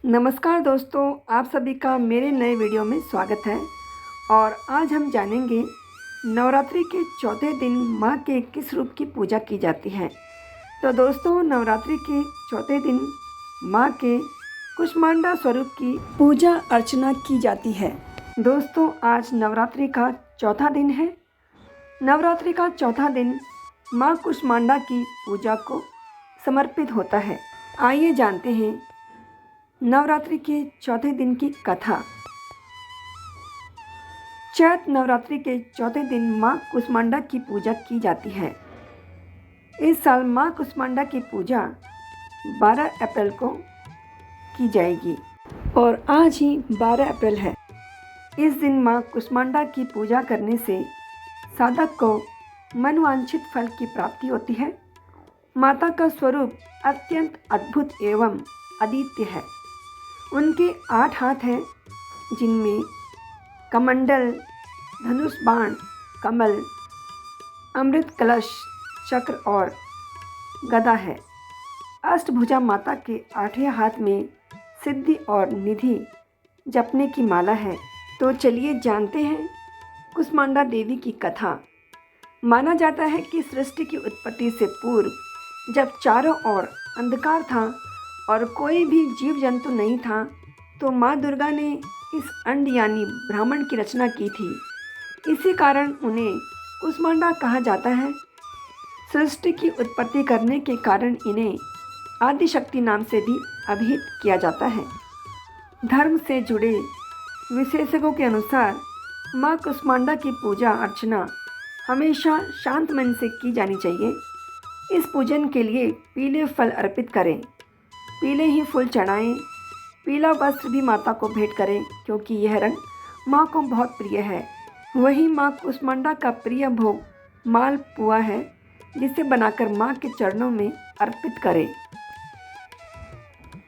नमस्कार दोस्तों, आप सभी का मेरे नए वीडियो में स्वागत है। और आज हम जानेंगे नवरात्रि के चौथे दिन माँ के किस रूप की पूजा की जाती है। तो दोस्तों, नवरात्रि के चौथे दिन माँ के कुष्मांडा स्वरूप की पूजा अर्चना की जाती है। दोस्तों, आज नवरात्रि का चौथा दिन है। नवरात्रि का चौथा दिन माँ कुष्मांडा की पूजा को समर्पित होता है। आइए जानते हैं नवरात्रि के चौथे दिन की कथा। चैत नवरात्रि के चौथे दिन माँ कुष्मांडा की पूजा की जाती है। इस साल माँ कुष्मांडा की पूजा 12 अप्रैल को की जाएगी और आज ही 12 अप्रैल है। इस दिन माँ कुष्मांडा की पूजा करने से साधक को मनवांछित फल की प्राप्ति होती है। माता का स्वरूप अत्यंत अद्भुत एवं अद्वितीय है। उनके 8 हाथ हैं, जिनमें कमंडल, धनुष बाण, कमल, अमृत कलश, चक्र और गदा है। अष्टभुजा माता के 8वें हाथ में सिद्धि और निधि जपने की माला है। तो चलिए जानते हैं कुष्मांडा देवी की कथा। माना जाता है कि सृष्टि की उत्पत्ति से पूर्व जब चारों ओर अंधकार था और कोई भी जीव जंतु नहीं था, तो माँ दुर्गा ने इस अंड यानी ब्राह्मण की रचना की थी। इसी कारण उन्हें कुष्मांडा कहा जाता है। सृष्टि की उत्पत्ति करने के कारण इन्हें आदिशक्ति नाम से भी अभिहित किया जाता है। धर्म से जुड़े विशेषज्ञों के अनुसार माँ कुष्मांडा की पूजा अर्चना हमेशा शांत मन से की जानी चाहिए। इस पूजन के लिए पीले फल अर्पित करें, पीले ही फूल चढ़ाएं, पीला वस्त्र भी माता को भेंट करें, क्योंकि यह रंग माँ को बहुत प्रिय है। वही माँ कुष्मांडा का प्रिय भोग मालपुआ है, जिसे बनाकर माँ के चरणों में अर्पित करें।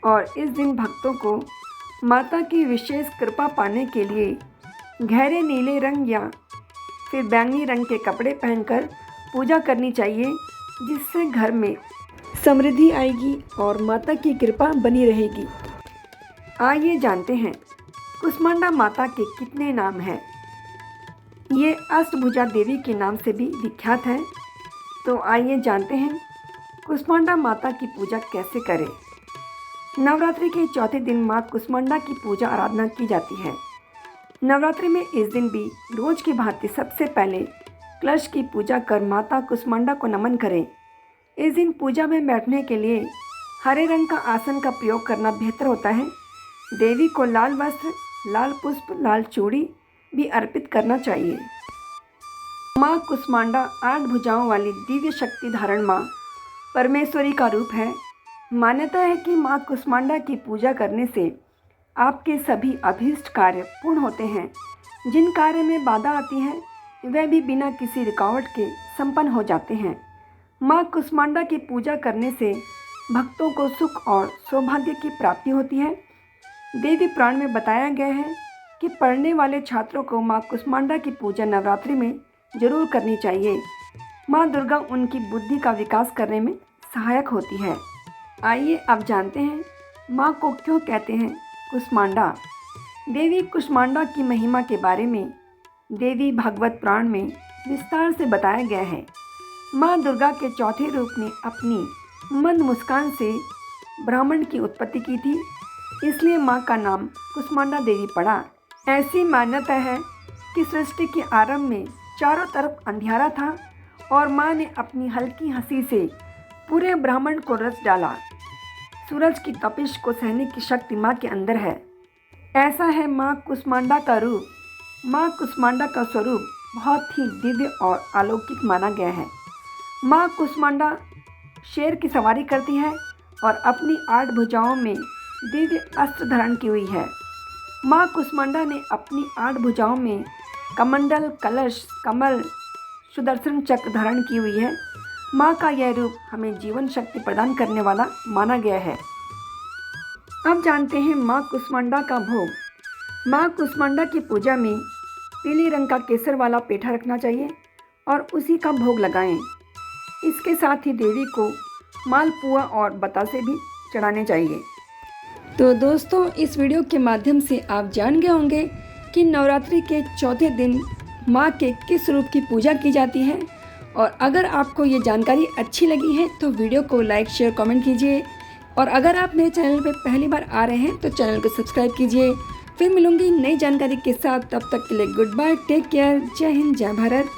और इस दिन भक्तों को माता की विशेष कृपा पाने के लिए गहरे नीले रंग या फिर बैंगनी रंग के कपड़े पहनकर पूजा करनी चाहिए, जिससे घर में समृद्धि आएगी और माता की कृपा बनी रहेगी। आइए जानते हैं कुष्मांडा माता के कितने नाम हैं। ये अष्टभुजा देवी के नाम से भी विख्यात है। तो आइए जानते हैं कुष्मांडा माता की पूजा कैसे करें। नवरात्रि के चौथे दिन माँ कुष्मांडा की पूजा आराधना की जाती है। नवरात्रि में इस दिन भी रोज की भांति सबसे पहले कलश की पूजा कर माता कुष्मांडा को नमन करें। इस दिन पूजा में बैठने के लिए हरे रंग का आसन का प्रयोग करना बेहतर होता है। देवी को लाल वस्त्र, लाल पुष्प, लाल चूड़ी भी अर्पित करना चाहिए। माँ कुष्मांडा 8 भुजाओं वाली दिव्य शक्ति धारण माँ परमेश्वरी का रूप है। मान्यता है कि माँ कुष्मांडा की पूजा करने से आपके सभी अभीष्ट कार्य पूर्ण होते हैं। जिन कार्य में बाधा आती है वह भी बिना किसी रुकावट के संपन्न हो जाते हैं। माँ कुष्मांडा की पूजा करने से भक्तों को सुख और सौभाग्य की प्राप्ति होती है। देवी पुराण में बताया गया है कि पढ़ने वाले छात्रों को माँ कुष्मांडा की पूजा नवरात्रि में जरूर करनी चाहिए। माँ दुर्गा उनकी बुद्धि का विकास करने में सहायक होती है। आइए अब जानते हैं माँ को क्यों कहते हैं कुष्मांडा। देवी कुष्मांडा की महिमा के बारे में देवी भागवत पुराण में विस्तार से बताया गया है। माँ दुर्गा के चौथे रूप ने अपनी मंद मुस्कान से ब्राह्मण की उत्पत्ति की थी, इसलिए माँ का नाम कुष्मांडा देवी पड़ा। ऐसी मान्यता है कि सृष्टि के आरंभ में चारों तरफ अंधियारा था और माँ ने अपनी हल्की हंसी से पूरे ब्राह्मण को रच डाला। सूरज की तपिश को सहने की शक्ति माँ के अंदर है। ऐसा है माँ कुष्मांडा का रूप। माँ कुष्मांडा का स्वरूप बहुत ही दिव्य और अलौकिक माना गया है। माँ कुष्मांडा शेर की सवारी करती है और अपनी 8 भुजाओं में दिव्य अस्त्र धारण की हुई है। माँ कुष्मांडा ने अपनी 8 भुजाओं में कमंडल, कलश, कमल, सुदर्शन चक्र धारण की हुई है। माँ का यह रूप हमें जीवन शक्ति प्रदान करने वाला माना गया है। अब जानते हैं माँ कुष्मांडा का भोग। माँ कुष्मांडा की पूजा में पीले रंग का केसर वाला पेठा रखना चाहिए और उसी का भोग लगाएं। इसके साथ ही देवी को मालपुआ और बतासे भी चढ़ाने चाहिए। तो दोस्तों, इस वीडियो के माध्यम से आप जान गए होंगे कि नवरात्रि के चौथे दिन माँ के किस रूप की पूजा की जाती है। और अगर आपको ये जानकारी अच्छी लगी है तो वीडियो को लाइक शेयर कमेंट कीजिए। और अगर आप मेरे चैनल पर पहली बार आ रहे हैं तो चैनल को सब्सक्राइब कीजिए। फिर मिलूंगी नई जानकारी के साथ, तब तक के लिए गुड बाय, टेक केयर, जय हिंद, जय भारत।